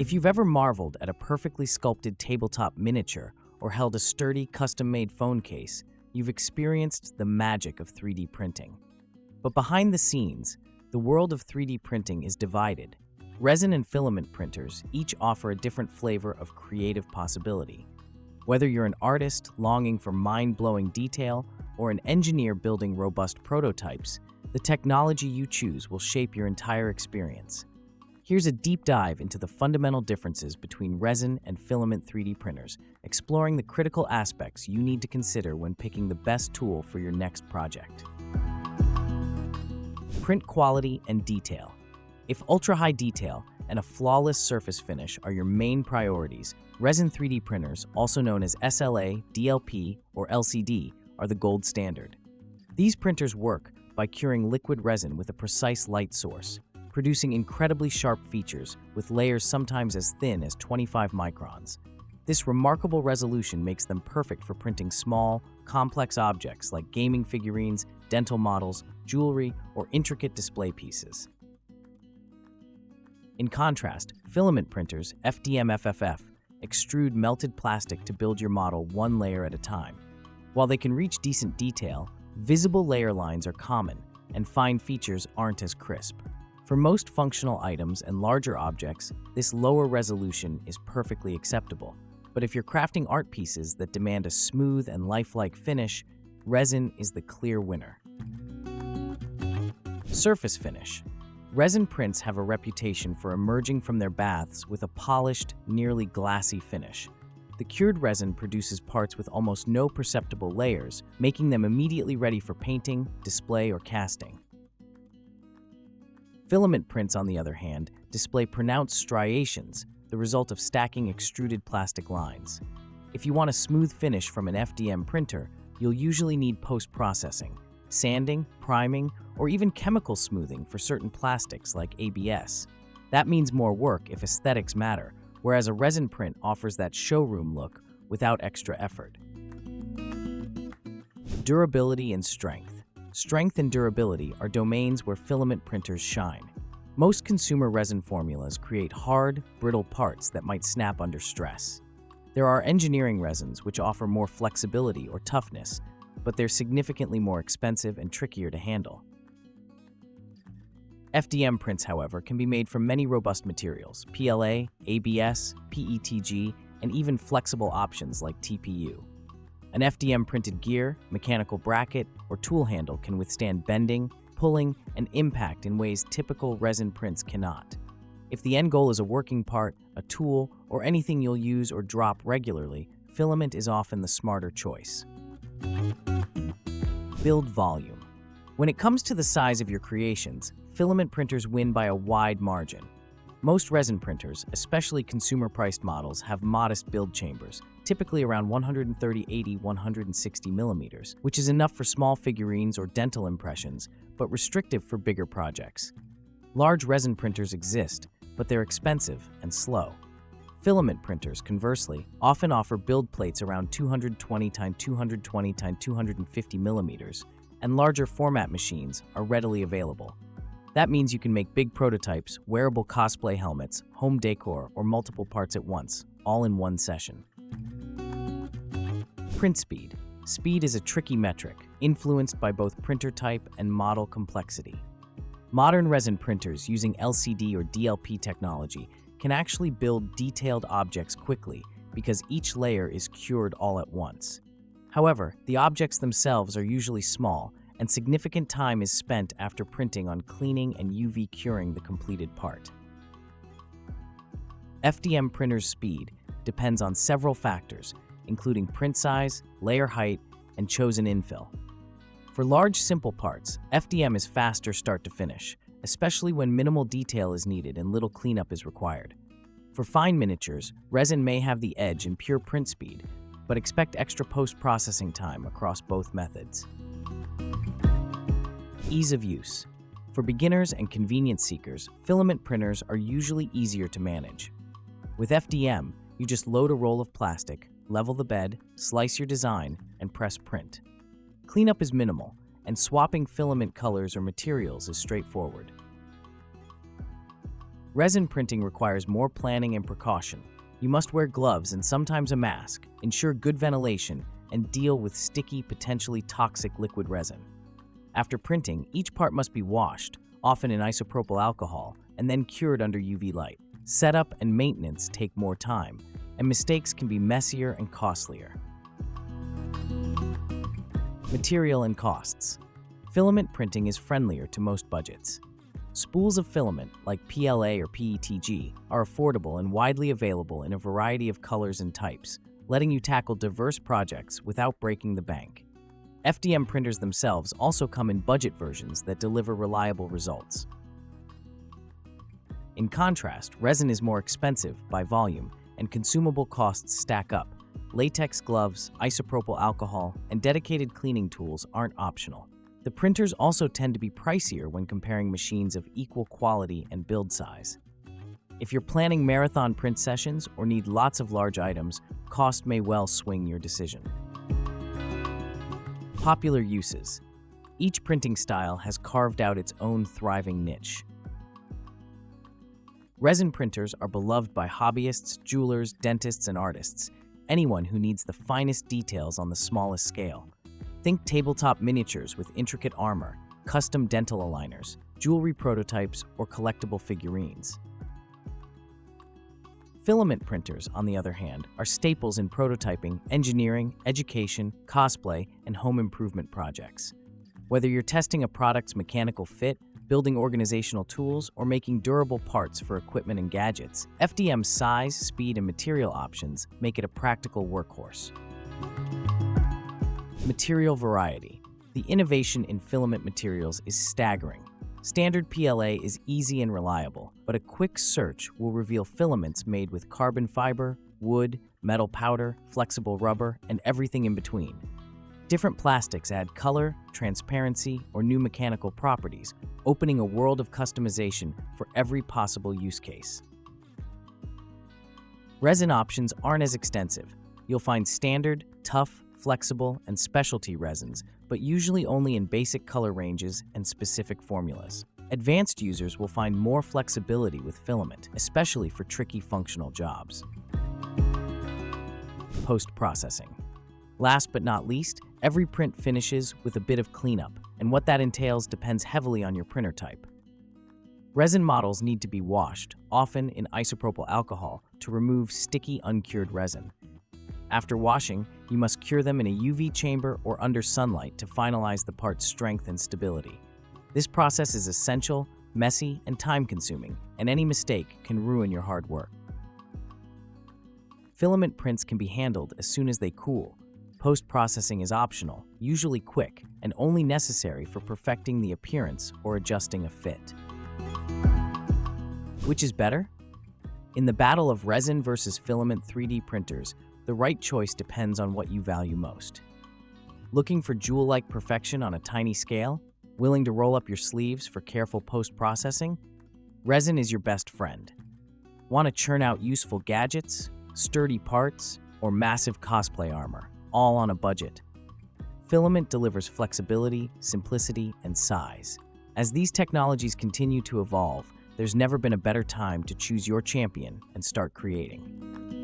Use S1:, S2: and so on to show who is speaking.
S1: If you've ever marveled at a perfectly sculpted tabletop miniature or held a sturdy, custom-made phone case, you've experienced the magic of 3D printing. But behind the scenes, the world of 3D printing is divided. Resin and filament printers each offer a different flavor of creative possibility. Whether you're an artist longing for mind-blowing detail or an engineer building robust prototypes, the technology you choose will shape your entire experience. Here's a deep dive into the fundamental differences between resin and filament 3D printers, exploring the critical aspects you need to consider when picking the best tool for your next project. Print quality and detail. If ultra-high detail and a flawless surface finish are your main priorities, resin 3D printers, also known as SLA, DLP, or LCD, are the gold standard. These printers work by curing liquid resin with a precise light source, producing incredibly sharp features with layers sometimes as thin as 25 microns. This remarkable resolution makes them perfect for printing small, complex objects like gaming figurines, dental models, jewelry, or intricate display pieces. In contrast, filament printers, FDM-FFF, extrude melted plastic to build your model one layer at a time. While they can reach decent detail, visible layer lines are common, and fine features aren't as crisp. For most functional items and larger objects, this lower resolution is perfectly acceptable. But if you're crafting art pieces that demand a smooth and lifelike finish, resin is the clear winner. Surface finish. Resin prints have a reputation for emerging from their baths with a polished, nearly glassy finish. The cured resin produces parts with almost no perceptible layers, making them immediately ready for painting, display, or casting. Filament prints, on the other hand, display pronounced striations, the result of stacking extruded plastic lines. If you want a smooth finish from an FDM printer, you'll usually need post-processing, sanding, priming, or even chemical smoothing for certain plastics like ABS. That means more work if aesthetics matter, whereas a resin print offers that showroom look without extra effort. Durability and strength. Strength and durability are domains where filament printers shine. Most consumer resin formulas create hard, brittle parts that might snap under stress. There are engineering resins which offer more flexibility or toughness, but they're significantly more expensive and trickier to handle. FDM prints, however, can be made from many robust materials: PLA, ABS, PETG, and even flexible options like TPU. An FDM printed gear, mechanical bracket, or tool handle can withstand bending, pulling, and impact in ways typical resin prints cannot. If the end goal is a working part, a tool, or anything you'll use or drop regularly, filament is often the smarter choice. Build volume. When it comes to the size of your creations, filament printers win by a wide margin. Most resin printers, especially consumer-priced models, have modest build chambers, typically around 130-160 millimeters, which is enough for small figurines or dental impressions, but restrictive for bigger projects. Large resin printers exist, but they're expensive and slow. Filament printers, conversely, often offer build plates around 220x220x250 millimeters, and larger format machines are readily available. That means you can make big prototypes, wearable cosplay helmets, home decor, or multiple parts at once, all in one session. Print speed. Speed is a tricky metric, influenced by both printer type and model complexity. Modern resin printers using LCD or DLP technology can actually build detailed objects quickly because each layer is cured all at once. However, the objects themselves are usually small, and significant time is spent after printing on cleaning and UV curing the completed part. FDM printers' speed depends on several factors, including print size, layer height, and chosen infill. For large, simple parts, FDM is faster start to finish, especially when minimal detail is needed and little cleanup is required. For fine miniatures, resin may have the edge in pure print speed, but expect extra post-processing time across both methods. Ease of use. For beginners and convenience seekers, filament printers are usually easier to manage. With FDM, you just load a roll of plastic, level the bed, slice your design, and press print. Cleanup is minimal, and swapping filament colors or materials is straightforward. Resin printing requires more planning and precaution. You must wear gloves and sometimes a mask, ensure good ventilation, and deal with sticky, potentially toxic liquid resin. After printing, each part must be washed, often in isopropyl alcohol, and then cured under UV light. Setup and maintenance take more time, and mistakes can be messier and costlier. Material and costs. Filament printing is friendlier to most budgets. Spools of filament, like PLA or PETG, are affordable and widely available in a variety of colors and types, letting you tackle diverse projects without breaking the bank. FDM printers themselves also come in budget versions that deliver reliable results. In contrast, resin is more expensive by volume, and consumable costs stack up. Latex gloves, isopropyl alcohol, and dedicated cleaning tools aren't optional. The printers also tend to be pricier when comparing machines of equal quality and build size. If you're planning marathon print sessions or need lots of large items, cost may well swing your decision. Popular uses. Each printing style has carved out its own thriving niche. Resin printers are beloved by hobbyists, jewelers, dentists, and artists, anyone who needs the finest details on the smallest scale. Think tabletop miniatures with intricate armor, custom dental aligners, jewelry prototypes, or collectible figurines. Filament printers, on the other hand, are staples in prototyping, engineering, education, cosplay, and home improvement projects. Whether you're testing a product's mechanical fit, building organizational tools, or making durable parts for equipment and gadgets, FDM's size, speed, and material options make it a practical workhorse. Material variety. The innovation in filament materials is staggering. Standard PLA is easy and reliable, but a quick search will reveal filaments made with carbon fiber, wood, metal powder, flexible rubber, and everything in between. Different plastics add color, transparency, or new mechanical properties, opening a world of customization for every possible use case. Resin options aren't as extensive. You'll find standard, tough, flexible, and specialty resins, but usually only in basic color ranges and specific formulas. Advanced users will find more flexibility with filament, especially for tricky functional jobs. Post-processing. Last but not least, every print finishes with a bit of cleanup, and what that entails depends heavily on your printer type. Resin models need to be washed, often in isopropyl alcohol, to remove sticky, uncured resin. After washing, you must cure them in a UV chamber or under sunlight to finalize the part's strength and stability. This process is essential, messy, and time-consuming, and any mistake can ruin your hard work. Filament prints can be handled as soon as they cool. Post-processing is optional, usually quick, and only necessary for perfecting the appearance or adjusting a fit. Which is better? In the battle of resin versus filament 3D printers, the right choice depends on what you value most. Looking for jewel-like perfection on a tiny scale? Willing to roll up your sleeves for careful post-processing? Resin is your best friend. Want to churn out useful gadgets, sturdy parts, or massive cosplay armor, all on a budget? Filament delivers flexibility, simplicity, and size. As these technologies continue to evolve, there's never been a better time to choose your champion and start creating.